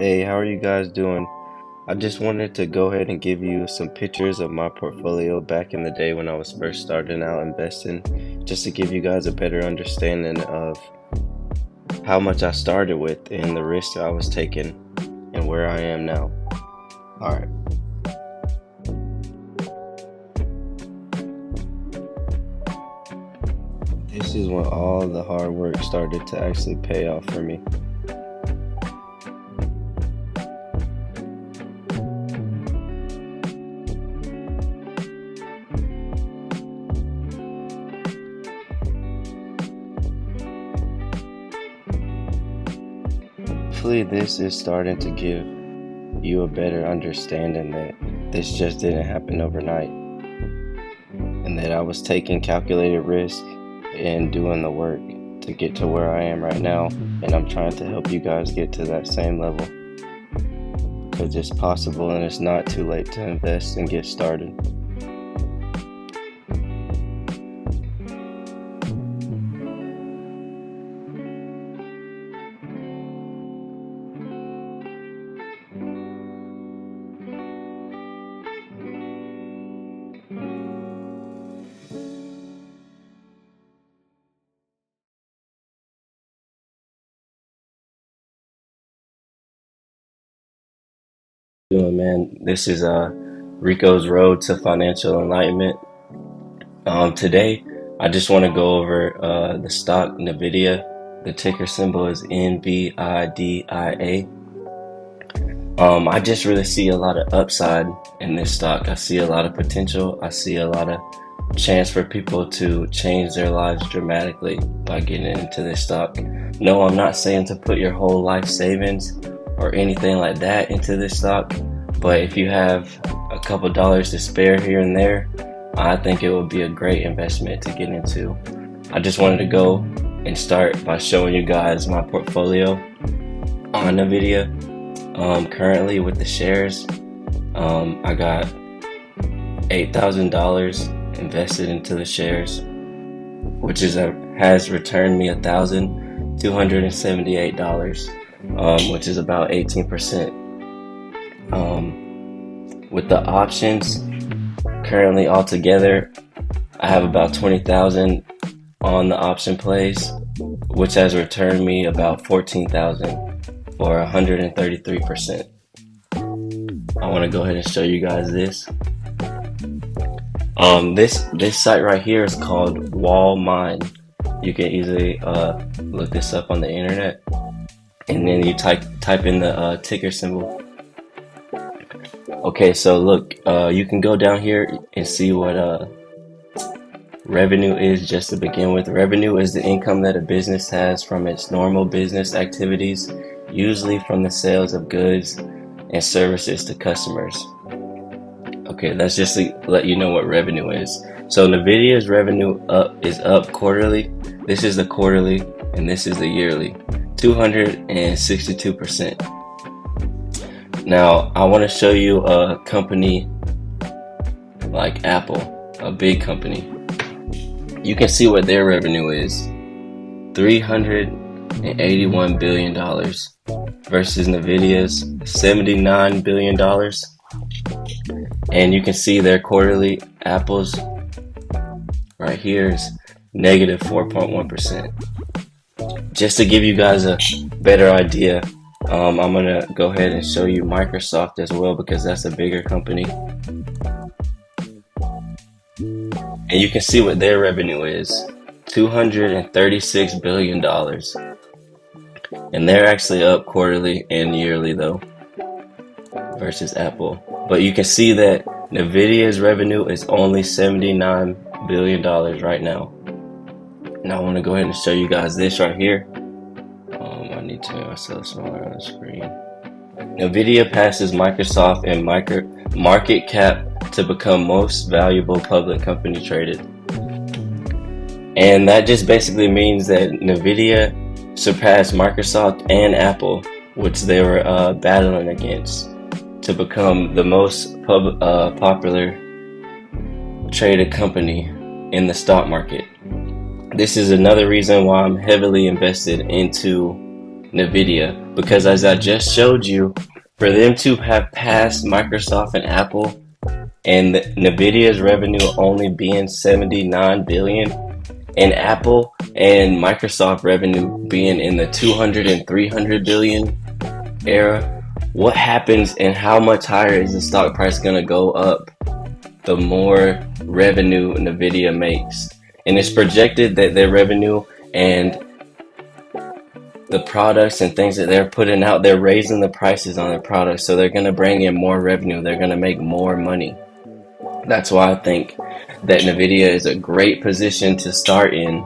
Hey, how are you guys doing? I just wanted to go ahead and give you some pictures of my portfolio back in the day when I was first starting out investing, just to give you guys a better understanding of how much I started with and the risks I was taking and where I am now. All right, this is when all the hard work started to actually pay off for me. Hopefully, this is starting to give you a better understanding that this just didn't happen overnight and that I was taking calculated risk and doing the work to get to where I am right now. And I'm trying to help you guys get to that same level because it's possible and it's not too late to invest and get started. Doing, man, this is Rico's Road to Financial Enlightenment. Today, I just want to go over the stock Nvidia. The ticker symbol is NVIDIA. I just really see a lot of upside in this stock. I see a lot of potential. I see a lot of chance for people to change their lives dramatically by getting into this stock. No, I'm not saying to put your whole life savings or anything like that into this stock, but if you have a couple dollars to spare here and there, I think it would be a great investment to get into. I just wanted to go and start by showing you guys my portfolio on Nvidia. Currently with the shares, I got $8,000 invested into the shares, which has returned me $1,278, which is about 18%. With the options, currently altogether, I have about 20,000 on the option plays, which has returned me about 14,000 for 133%. I want to go ahead and show you guys this. This site right here is called Wallmine. You can easily look this up on the internet, and then you type in the ticker symbol. Okay, so look, you can go down here and see what revenue is. Just to begin with, revenue is the income that a business has from its normal business activities, usually from the sales of goods and services to customers. Okay, that's just to let you know what revenue is. So Nvidia's revenue is up quarterly. This is the quarterly and this is the yearly, 262%. Now I want to show you a company like Apple, a big company. You can see what their revenue is, $381 billion versus Nvidia's $79 billion. And you can see their quarterly, Apple's right here is negative 4.1%. Just to give you guys a better idea, I'm gonna go ahead and show you Microsoft as well, because that's a bigger company. And you can see what their revenue is, $236 billion. And they're actually up quarterly and yearly though, versus Apple. But you can see that Nvidia's revenue is only $79 billion right now. Now I want to go ahead and show you guys this right here. I need to make myself smaller on the screen. Nvidia passes Microsoft in market cap to become most valuable public company traded. And that just basically means that Nvidia surpassed Microsoft and Apple, which they were battling against, to become the most popular traded company in the stock market. This is another reason why I'm heavily invested into Nvidia, because as I just showed you, for them to have passed Microsoft and Apple, and Nvidia's revenue only being 79 billion, and Apple and Microsoft revenue being in the 200 and 300 billion era, what happens and how much higher is the stock price going to go up the more revenue Nvidia makes? And it's projected that their revenue and the products and things that they're putting out, they're raising the prices on their products, so they're going to bring in more revenue, they're going to make more money. That's why I think that Nvidia is a great position to start in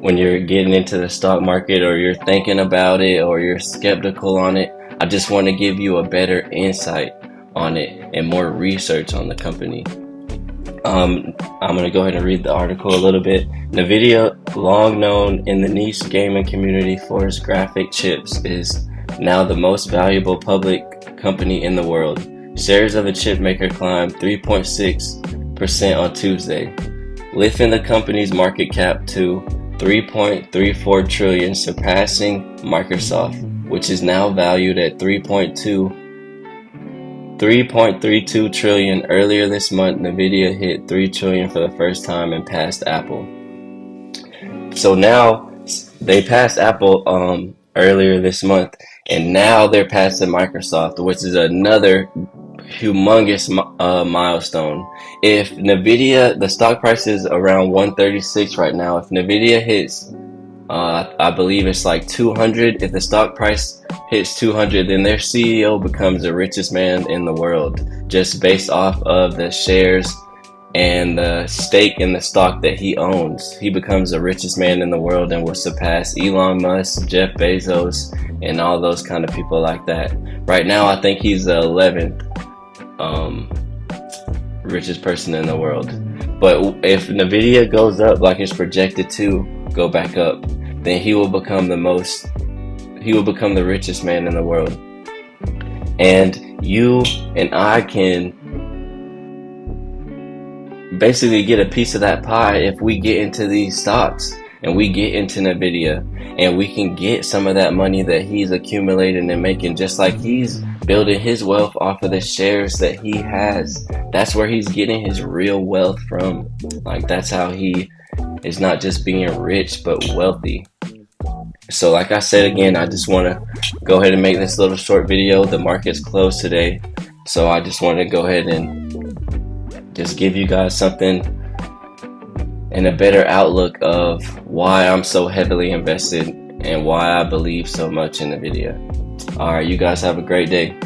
when you're getting into the stock market, or you're thinking about it, or you're skeptical on it. I just want to give you a better insight on it and more research on the company. I'm going to go ahead and read the article a little bit. Nvidia, long known in the niche gaming community for its graphic chips, is now the most valuable public company in the world. Shares of the chip maker climbed 3.6% on Tuesday, lifting the company's market cap to 3.34 trillion, surpassing Microsoft, which is now valued at 3.32 trillion. Earlier this month, Nvidia hit 3 trillion for the first time and passed Apple. So now they passed Apple earlier this month, and now they're passing Microsoft, which is another humongous milestone. If Nvidia, the stock price is around 136 right now. If Nvidia hits I believe it's like 200. If the stock price hits 200, then their CEO becomes the richest man in the world, just based off of the shares and the stake in the stock that he owns. He becomes the richest man in the world and will surpass Elon Musk, Jeff Bezos, and all those kind of people like that. Right now, I think he's the 11th richest person in the world. But if Nvidia goes up like it's projected to go back up, then he will become the richest man in the world. And you and I can basically get a piece of that pie if we get into these stocks and we get into Nvidia, and we can get some of that money that he's accumulating and making, just like he's building his wealth off of the shares that he has. That's where he's getting his real wealth from. Like, that's how he is not just being rich but wealthy. So like I said again, I just want to go ahead and make this little short video. The market's closed today, so I just want to go ahead and just give you guys something and a better outlook of why I'm so heavily invested and why I believe so much in Nvidia. Alright, you guys have a great day.